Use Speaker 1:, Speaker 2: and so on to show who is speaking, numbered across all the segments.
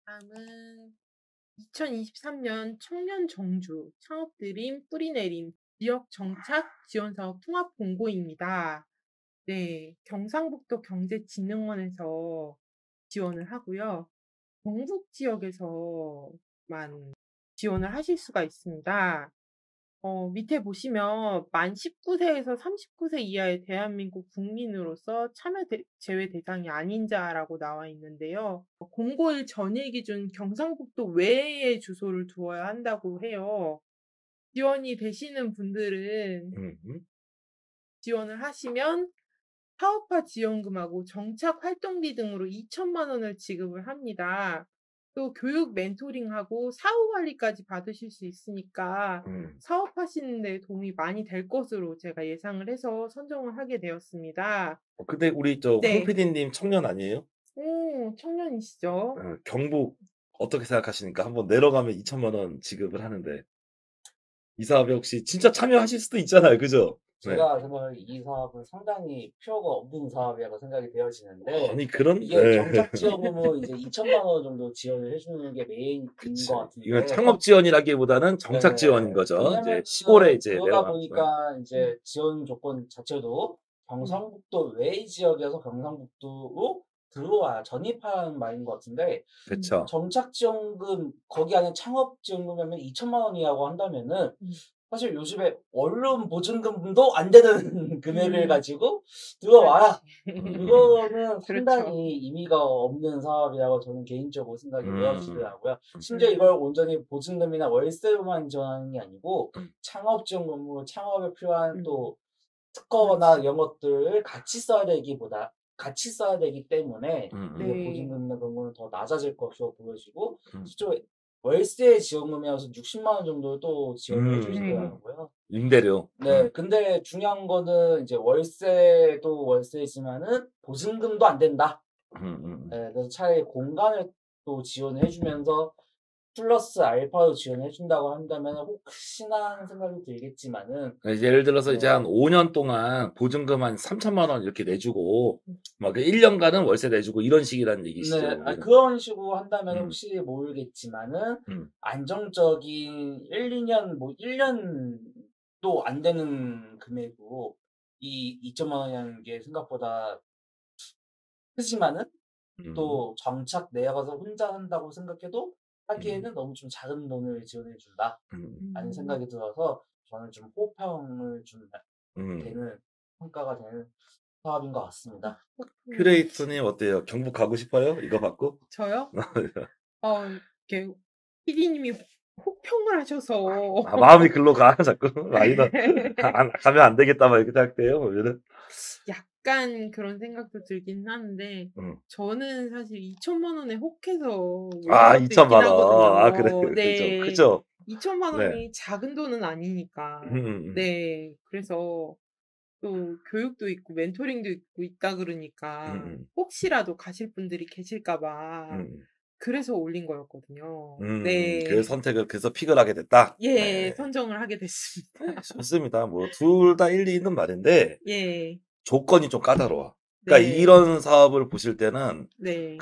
Speaker 1: 다음은 2023년 청년 정주 창업 드림 뿌리내림 지역 정착 지원 사업 통합 공고입니다. 네, 경상북도 경제진흥원에서 지원을 하고요. 경북 지역에서만 지원을 하실 수가 있습니다. 밑에 보시면 만 19세에서 39세 이하의 대한민국 국민으로서 참여 제외 대상이 아닌 자라고 나와 있는데요. 공고일 전일 기준 경상북도 외의 주소를 두어야 한다고 해요. 지원이 되시는 분들은
Speaker 2: 음.
Speaker 1: 지원을 하시면 사업화 지원금하고 정착 활동비 등으로 2천만 원을 지급을 합니다. 또 교육 멘토링하고 사후 관리까지 받으실 수 있으니까 사업하시는 데 도움이 많이 될 것으로 제가 예상을 해서 선정을 하게 되었습니다.
Speaker 2: 근데 우리 저 황
Speaker 1: 네.
Speaker 2: PD님 청년 아니에요?
Speaker 1: 청년이시죠?
Speaker 2: 경북 어떻게 생각하시니까? 한번 내려가면 2천만 원 지급을 하는데 이 사업에 혹시 진짜 참여하실 수도 있잖아요. 그죠? 네.
Speaker 3: 제가 생각하기에 이 사업은 상당히 필요가 없는 사업이라고 생각이 되어지는데
Speaker 2: 아니 그런
Speaker 3: 이게
Speaker 2: 네.
Speaker 3: 정착 지원금은 이제 2천만 원 정도 지원을 해주는 게 메인인
Speaker 2: 그치.
Speaker 3: 것 같은데
Speaker 2: 이건 창업 지원이라기보다는 정착 지원인 거죠. 이제
Speaker 3: 왜냐면
Speaker 2: 시골에 이제
Speaker 3: 그러다
Speaker 2: 내려가는
Speaker 3: 보니까 이제 지원 조건 자체도 경상북도 외의 지역에서 경상북도로 들어와야 전입하는 말인 것 같은데
Speaker 2: 그쵸.
Speaker 3: 정착 지원금 거기 안에 창업 지원금이면 2천만 원이라고 한다면은 사실 요즘에 언론 보증금도 안 되는 금액을 가지고 들어와야 그거는 상당히 의미가 없는 사업이라고 저는 개인적으로 생각이 되어지더라고요. 심지어 이걸 온전히 보증금이나 월세로만 지원하는 게 아니고 창업 지원금으로 창업에 필요한 또 특허나 이런 것들을 같이 써야 되기 때문에 이게 보증금이나 그런 거는 더 낮아질 것으로 보여지고 실제로 월세 지원금이어서 60만 원 정도 또 지원을 해주시더라고요.
Speaker 2: 임대료.
Speaker 3: 네, 근데 중요한 거는 이제 월세도 월세지만은 보증금도 안 된다. 네, 그래서 차라리 공간을 또 지원을 해주면서 플러스 알파로 지원해 준다고 한다면 혹시나 하는 생각이 들겠지만은
Speaker 2: 예를 들어서 이제 한 5년 동안 보증금 한 3천만 원 이렇게 내주고 막 1년간은 월세 내주고 이런 식이라는 얘기시죠.
Speaker 3: 네, 아니, 그런 식으로 한다면 혹시 모르겠지만은
Speaker 2: 음.
Speaker 3: 안정적인 1-2년 뭐 1년도 안 되는 금액으로 이 2천만 원이라는 게 생각보다 크지만은 또 정착 내려가서 혼자 한다고 생각해도 하기에는 너무 좀 작은 돈을 지원해 준다 라는 생각이 들어서 저는 좀 호평을 좀 되는 평가가 되는 사업인 것 같습니다.
Speaker 2: 큐레이터님 어때요? 경북 가고 싶어요? 이거 받고?
Speaker 1: 저요? 이렇게 PD님이 혹평을 하셔서
Speaker 2: 아, 마음이 글로 가 자꾸. 아니다. 가면 안 되겠다 막 이렇게 생각돼요. 보면은.
Speaker 1: 약간 그런 생각도 들긴 하는데 저는 사실 2천만 원에 혹해서 온
Speaker 2: 아,
Speaker 1: 것도
Speaker 2: 2천만
Speaker 1: 있긴
Speaker 2: 원.
Speaker 1: 하거든요.
Speaker 2: 아, 그래. 그죠.
Speaker 1: 네.
Speaker 2: 그죠.
Speaker 1: 2천만
Speaker 2: 네.
Speaker 1: 원이 작은 돈은 아니니까. 네. 그래서 또 교육도 있고 멘토링도 있다 그러니까 혹시라도 가실 분들이 계실까 봐 그래서 올린 거였거든요. 네.
Speaker 2: 그 선택을 그래서 픽을 하게 됐다.
Speaker 1: 예,
Speaker 2: 네.
Speaker 1: 선정을 하게 됐습니다.
Speaker 2: 좋습니다. 뭐 둘 다 일리 있는 말인데
Speaker 1: 예.
Speaker 2: 조건이 좀 까다로워. 그러니까
Speaker 1: 네.
Speaker 2: 이런 사업을 보실 때는
Speaker 1: 네.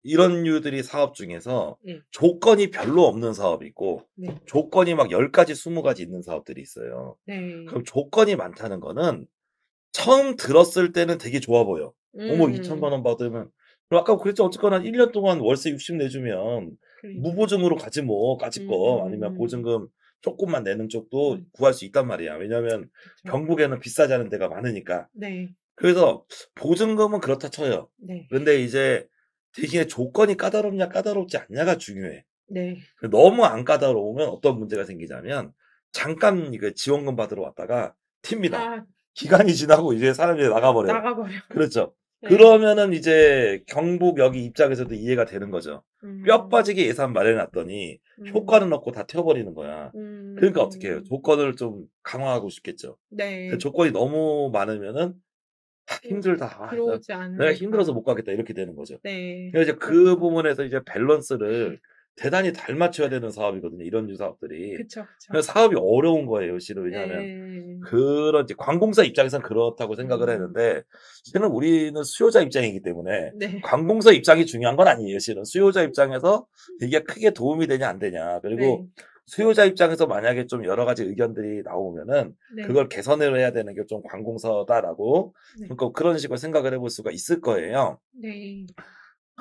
Speaker 2: 이런 류들이 사업 중에서
Speaker 1: 네.
Speaker 2: 조건이 별로 없는 사업이 있고
Speaker 1: 네.
Speaker 2: 조건이 막 10가지, 20가지 있는 사업들이 있어요.
Speaker 1: 네.
Speaker 2: 그럼 조건이 많다는 거는 처음 들었을 때는 되게 좋아 보여. 어머 2천만 원 받으면 그럼 아까 그랬죠. 어쨌거나 1년 동안 월세 60 내주면 무보증으로 가지 뭐 까짓거 아니면 보증금 조금만 내는 쪽도 구할 수 있단 말이야. 왜냐하면 경북에는 비싸지 않은 데가 많으니까.
Speaker 1: 네.
Speaker 2: 그래서 보증금은 그렇다 쳐요.
Speaker 1: 네.
Speaker 2: 근데 이제 되게 조건이 까다롭냐 까다롭지 않냐가 중요해.
Speaker 1: 네.
Speaker 2: 너무 안 까다로우면 어떤 문제가 생기냐면 잠깐 이거 지원금 받으러 왔다가 튑니다.
Speaker 1: 아.
Speaker 2: 기간이 지나고 이제 사람들이 나가버려요.
Speaker 1: 나가버려.
Speaker 2: 그렇죠.
Speaker 1: 네.
Speaker 2: 그러면은 이제 경북 여기 입장에서도 이해가 되는 거죠. 뼈 빠지게 예산 마련해 놨더니 효과는 없고 다 튀어버리는 거야. 그러니까 어떻게 해요? 조건을 좀 강화하고 싶겠죠.
Speaker 1: 네.
Speaker 2: 조건이 너무 많으면은 힘들다.
Speaker 1: 들어오지 않으니까.
Speaker 2: 내가 힘들어서 못 가겠다. 이렇게 되는 거죠.
Speaker 1: 네.
Speaker 2: 그래서 이제 그 부분에서 이제 밸런스를 대단히 잘 맞춰야 되는 사업이거든요. 이런 류 사업들이.
Speaker 1: 그쵸.
Speaker 2: 그래서 사업이 어려운 거예요, 실은. 왜냐하면
Speaker 1: 예.
Speaker 2: 그런 이제 관공서 입장에서는 그렇다고 생각을 했는데 실은 우리는 수요자 입장이기 때문에
Speaker 1: 네.
Speaker 2: 관공서 입장이 중요한 건 아니에요, 실은. 수요자 입장에서 이게 크게 도움이 되냐 안 되냐. 그리고
Speaker 1: 네.
Speaker 2: 수요자 입장에서 만약에 좀 여러 가지 의견들이 나오면은
Speaker 1: 네.
Speaker 2: 그걸 개선을 해야 되는 게 좀 관공서다라고
Speaker 1: 네.
Speaker 2: 그러니까 그런 식으로 생각을 해볼 수가 있을 거예요.
Speaker 1: 네.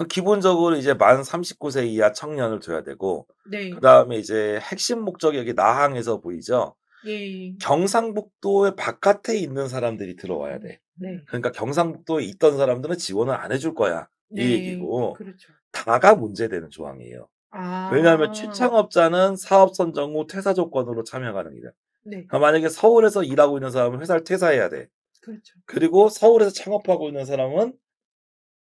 Speaker 2: 기본적으로 이제 만 39세 이하 청년을 둬야 되고
Speaker 1: 네.
Speaker 2: 그다음에 이제 핵심 목적이 여기 나항에서 보이죠.
Speaker 1: 예.
Speaker 2: 경상북도의 바깥에 있는 사람들이 들어와야 돼.
Speaker 1: 네.
Speaker 2: 그러니까 경상북도에 있던 사람들은 지원을 안 해줄 거야. 이
Speaker 1: 네.
Speaker 2: 얘기고
Speaker 1: 그렇죠.
Speaker 2: 다가 문제되는 조항이에요. 왜냐하면
Speaker 1: 아.
Speaker 2: 취창업자는 사업 선정 후 퇴사 조건으로 참여하는 거예요.
Speaker 1: 네.
Speaker 2: 만약에 서울에서 일하고 있는 사람은 회사를 퇴사해야 돼.
Speaker 1: 그렇죠.
Speaker 2: 그리고 서울에서 창업하고 있는 사람은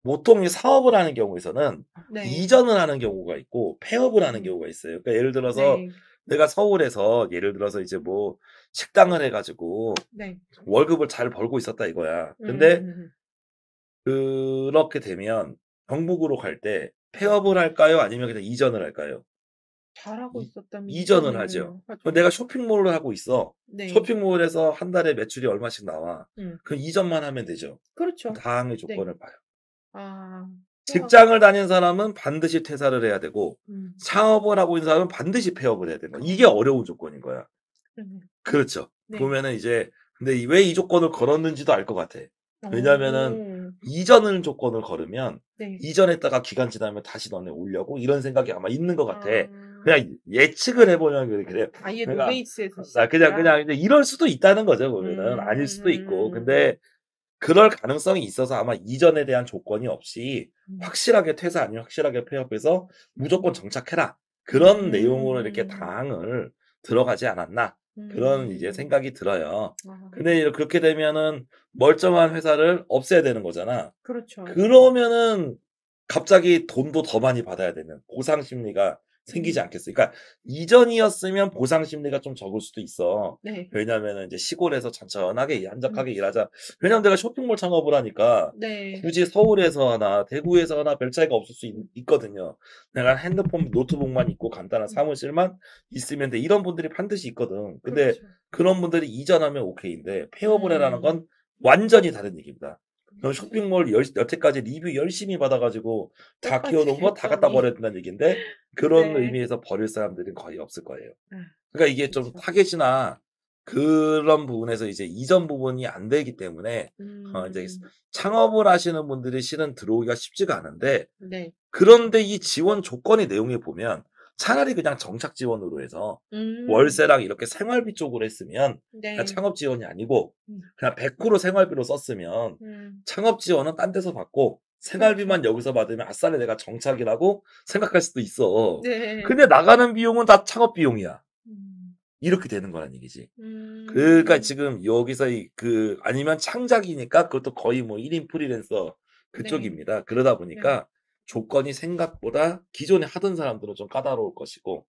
Speaker 2: 보통 이 사업을 하는 경우에서는
Speaker 1: 네.
Speaker 2: 이전을 하는 경우가 있고 폐업을 하는
Speaker 1: 음.
Speaker 2: 경우가 있어요. 그러니까 예를 들어서
Speaker 1: 네.
Speaker 2: 내가 서울에서 예를 들어서 이제 뭐 식당을 해가지고
Speaker 1: 네.
Speaker 2: 월급을 잘 벌고 있었다 이거야. 근데
Speaker 1: 음.
Speaker 2: 그렇게 되면 경북으로 갈 때 폐업을 할까요? 아니면 그냥 이전을 할까요?
Speaker 1: 잘하고 있었다면
Speaker 2: 이전을
Speaker 1: 이전을
Speaker 2: 하죠.
Speaker 1: 하죠.
Speaker 2: 내가 쇼핑몰을 하고 있어.
Speaker 1: 네.
Speaker 2: 쇼핑몰에서 한 달에 매출이 얼마씩 나와. 그럼 이전만 하면 되죠.
Speaker 1: 그렇죠.
Speaker 2: 다항의
Speaker 1: 네.
Speaker 2: 조건을 봐요.
Speaker 1: 아.
Speaker 2: 직장을 다니는 사람은 반드시 퇴사를 해야 되고
Speaker 1: 음.
Speaker 2: 창업을 하고 있는 사람은 반드시 폐업을 해야 되는 거야. 이게 어려운 조건인 거야.
Speaker 1: 그러네요.
Speaker 2: 그렇죠.
Speaker 1: 네.
Speaker 2: 보면은 이제 근데 왜 이 조건을 걸었는지도 알 것 같아. 왜냐면은
Speaker 1: 오.
Speaker 2: 이전을 조건을 걸으면
Speaker 1: 네.
Speaker 2: 이전했다가 기간 지나면 다시 너네 오려고 이런 생각이 아마 있는 것 같아.
Speaker 1: 아.
Speaker 2: 그냥 예측을 해보면 그래.
Speaker 1: 아예
Speaker 2: 그러니까
Speaker 1: 노베이스에서
Speaker 2: 그냥 이제 이럴 수도 있다는 거죠. 보면은 아닐 수도 있고.
Speaker 1: 음.
Speaker 2: 근데 그럴 가능성이 있어서 아마 이전에 대한 조건이 없이 확실하게 퇴사 아니면 확실하게 폐업해서 무조건 정착해라. 그런 내용으로 이렇게 다항을 들어가지 않았나. 그런 이제 생각이 들어요.
Speaker 1: 아.
Speaker 2: 근데 그렇게 되면은 멀쩡한 회사를 없애야 되는 거잖아.
Speaker 1: 그렇죠.
Speaker 2: 그러면은 갑자기 돈도 더 많이 받아야 되는 보상 심리가 생기지 않겠어요. 그러니까 이전이었으면 보상 심리가 좀 적을 수도 있어.
Speaker 1: 네.
Speaker 2: 왜냐면은 이제 시골에서 천천하게 한적하게 일하자. 왜냐면 내가 쇼핑몰 창업을 하니까
Speaker 1: 네.
Speaker 2: 굳이 서울에서 하나 대구에서 하나 별 차이가 없을 수 있거든요. 내가 핸드폰 노트북만 있고 간단한 사무실만 있으면 돼. 이런 분들이 반드시 있거든. 근데
Speaker 1: 그렇죠.
Speaker 2: 그런 분들이 이전하면 오케이인데 폐업을 해라는 건 완전히 다른 얘기입니다. 그럼 쇼핑몰 여태까지 리뷰 열심히 받아가지고 다
Speaker 1: 똑같이
Speaker 2: 키워놓은 거 다 갖다
Speaker 1: 했더니.
Speaker 2: 버려야 된다는 얘기인데 그런
Speaker 1: 네.
Speaker 2: 의미에서 버릴 사람들은 거의 없을 거예요.
Speaker 1: 아,
Speaker 2: 그러니까 이게 좀
Speaker 1: 그렇죠.
Speaker 2: 타겟이나 그런 부분에서 이제 이전 부분이 안 되기 때문에 이제 창업을 하시는 분들이 실은 들어오기가 쉽지가 않은데
Speaker 1: 네.
Speaker 2: 그런데 이 지원 조건의 내용에 보면 차라리 그냥 정착 지원으로 해서 월세랑 이렇게 생활비 쪽으로 했으면
Speaker 1: 네.
Speaker 2: 그냥 창업 지원이 아니고
Speaker 1: 음.
Speaker 2: 그냥 100% 생활비로 썼으면 창업 지원은 딴 데서 받고 생활비만 여기서 받으면 아싸리 내가 정착이라고 생각할 수도 있어.
Speaker 1: 네.
Speaker 2: 근데 나가는 비용은 다 창업 비용이야. 이렇게 되는 거란 얘기지. 그러니까 지금 여기서 아니면 창작이니까 그것도 거의 뭐 1인 프리랜서 그쪽입니다. 그러다 보니까 조건이 생각보다 기존에 하던 사람들은 좀 까다로울 것이고,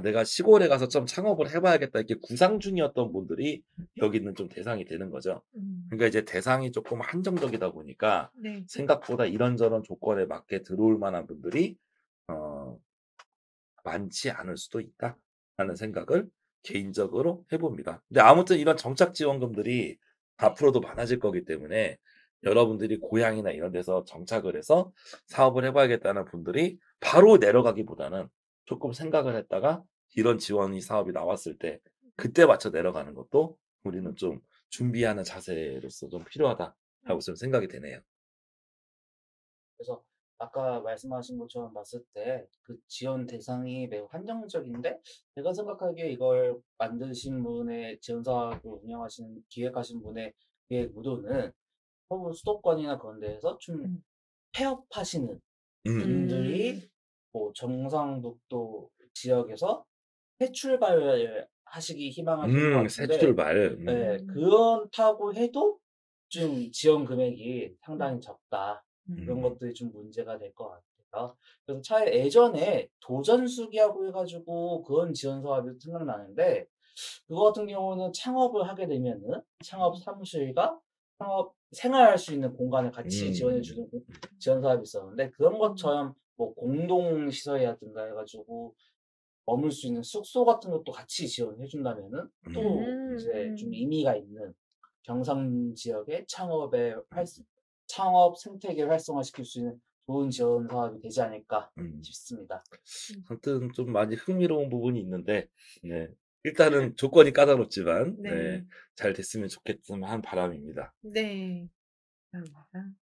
Speaker 2: 내가 시골에 가서 좀 창업을 해봐야겠다. 이렇게 구상 중이었던 분들이 여기는 좀 대상이 되는 거죠. 그러니까 이제 대상이 조금 한정적이다 보니까
Speaker 1: 네.
Speaker 2: 생각보다 이런저런 조건에 맞게 들어올 만한 분들이, 많지 않을 수도 있다. 라는 생각을 개인적으로 해봅니다. 근데 아무튼 이런 정착 지원금들이 앞으로도 많아질 거기 때문에 여러분들이 고향이나 이런 데서 정착을 해서 사업을 해봐야겠다는 분들이 바로 내려가기보다는 조금 생각을 했다가 이런 지원이 사업이 나왔을 때 그때 맞춰 내려가는 것도 우리는 좀 준비하는 자세로서 좀 필요하다라고 좀 생각이 되네요.
Speaker 3: 그래서 아까 말씀하신 것처럼 봤을 때 그 지원 대상이 매우 한정적인데 제가 생각하기에 이걸 만드신 분의 지원 사업을 운영하시는 기획하신 분의 기획 의도는 서울 수도권이나 그런 데에서 좀 폐업하시는 분들이 뭐 경상북도 지역에서 새 출발을 하시기 희망하시는 것 같은데
Speaker 2: 새 출발.
Speaker 3: 네, 그렇다고 해도 좀 지원 금액이 상당히 적다. 그런 것들이 좀 문제가 될 것 같아요. 그래서 차라리 예전에 도전수기하고 해가지고 그런 지원 사업이 생각나는데 그거 같은 경우는 창업을 하게 되면은 창업 사무실과 창업 생활할 수 있는 공간을 같이 지원해주는 지원 사업이 있었는데 그런 것처럼 뭐 공동시설이라든가 해가지고 머물 수 있는 숙소 같은 것도 같이 지원해 준다면은 또 이제 좀 의미가 있는 경상 지역의 창업 생태계를 활성화시킬 수 있는 좋은 지원 사업이 되지 않을까 싶습니다.
Speaker 2: 아무튼 좀 많이 흥미로운 부분이 있는데, 네. 일단은 조건이 까다롭지만, 네.
Speaker 1: 네.
Speaker 2: 잘 됐으면 좋겠다는 바람입니다.
Speaker 1: 네. 감사합니다.